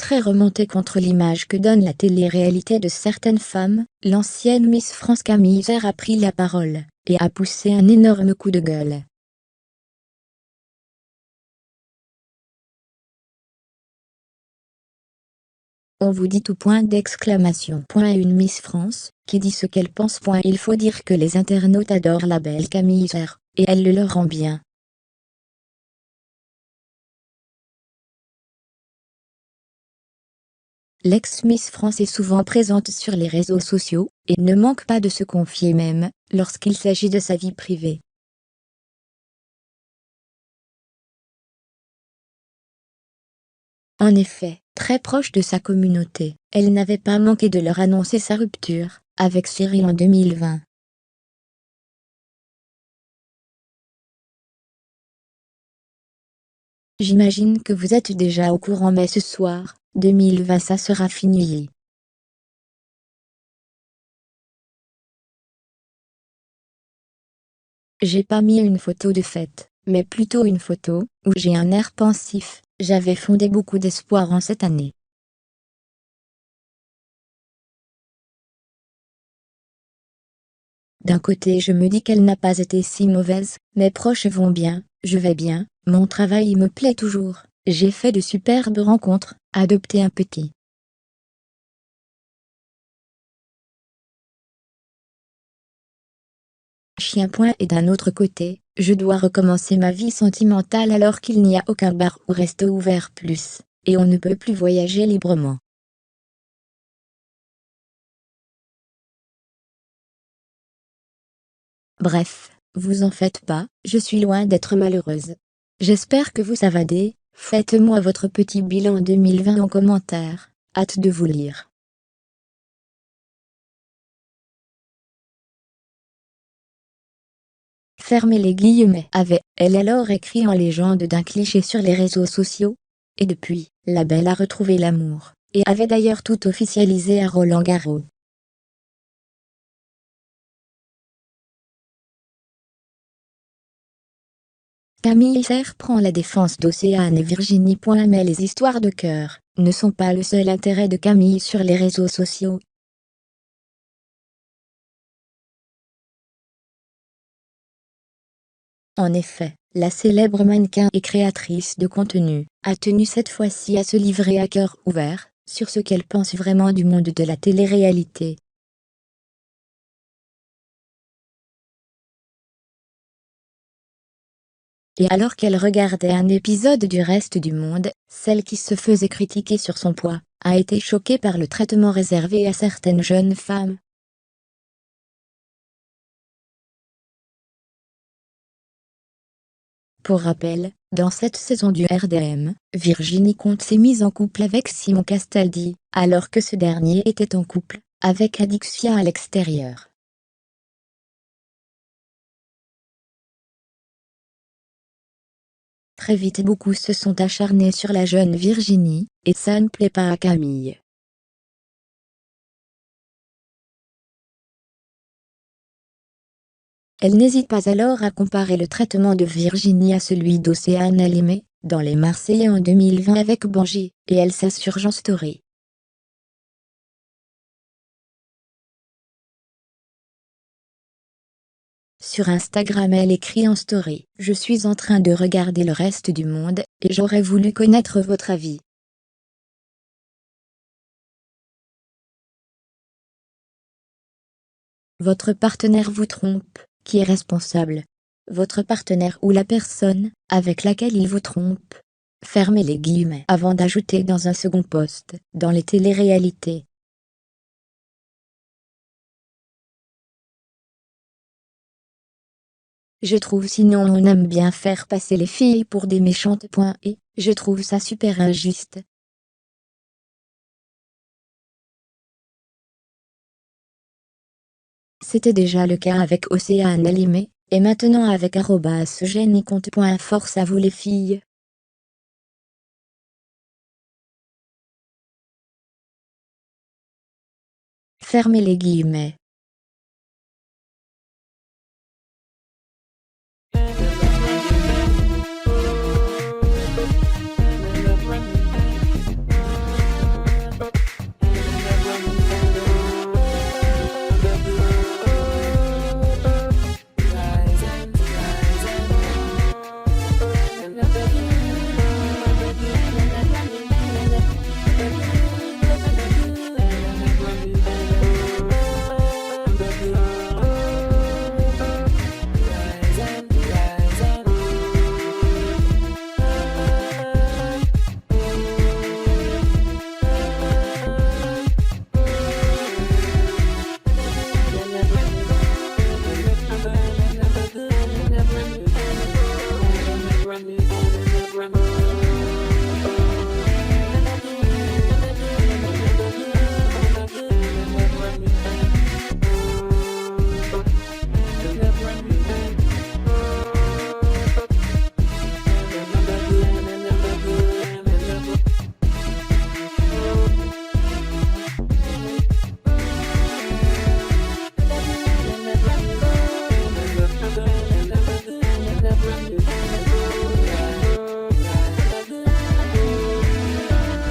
très remonté contre l'image que donne la télé-réalité de certaines femmes, l'ancienne Miss France Camille Isère a pris la parole, et a poussé un énorme coup de gueule. On vous dit tout point d'exclamation. Une Miss France, qui dit ce qu'elle pense. Il faut dire que les internautes adorent la belle Camille Isère, et elle le leur rend bien. L'ex-Miss France est souvent présente sur les réseaux sociaux, et ne manque pas de se confier même, lorsqu'il s'agit de sa vie privée. En effet, très proche de sa communauté, elle n'avait pas manqué de leur annoncer sa rupture, avec Cyril en 2020. J'imagine que vous êtes déjà au courant, mais ce soir, 2020 ça sera fini. J'ai pas mis une photo de fête, mais plutôt une photo, où j'ai un air pensif. J'avais fondé beaucoup d'espoir en cette année. D'un côté je me dis qu'elle n'a pas été si mauvaise, mes proches vont bien, je vais bien, mon travail me plaît toujours, j'ai fait de superbes rencontres, adopté un petit chien. Et d'un autre côté, je dois recommencer ma vie sentimentale alors qu'il n'y a aucun bar ou resto ouvert plus, et on ne peut plus voyager librement. Bref, vous en faites pas, je suis loin d'être malheureuse. J'espère que vous savez. Faites-moi votre petit bilan 2020 en commentaire, hâte de vous lire. Fermez les guillemets. Avait-elle alors écrit en légende d'un cliché sur les réseaux sociaux? Et depuis, la belle a retrouvé l'amour, et avait d'ailleurs tout officialisé à Roland-Garros. Camille Isère prend la défense d'Océane et Virginie. Mais les histoires de cœur ne sont pas le seul intérêt de Camille sur les réseaux sociaux. En effet, la célèbre mannequin et créatrice de contenu a tenu cette fois-ci à se livrer à cœur ouvert sur ce qu'elle pense vraiment du monde de la télé-réalité. Et alors qu'elle regardait un épisode du Reste du Monde, celle qui se faisait critiquer sur son poids a été choquée par le traitement réservé à certaines jeunes femmes. Pour rappel, dans cette saison du RDM, Virginie Comte s'est mise en couple avec Simon Castaldi, alors que ce dernier était en couple avec Adixia à l'extérieur. Très vite beaucoup se sont acharnés sur la jeune Virginie, et ça ne plaît pas à Camille. Elle n'hésite pas alors à comparer le traitement de Virginie à celui d'Océane Alimé, dans Les Marseillais en 2020 avec Banji, et elle s'insurge en story. Sur Instagram elle écrit en story: « Je suis en train de regarder le Reste du Monde, et j'aurais voulu connaître votre avis. Votre partenaire vous trompe, qui est responsable? Votre partenaire ou la personne avec laquelle il vous trompe ?» Fermez les guillemets avant d'ajouter dans un second post, dans les téléréalités. Je trouve sinon on aime bien faire passer les filles pour des méchantes. Et je trouve ça super injuste. C'était déjà le cas avec Océane Alimé, et maintenant avec @GennyConte. Force à vous les filles. Fermez les guillemets.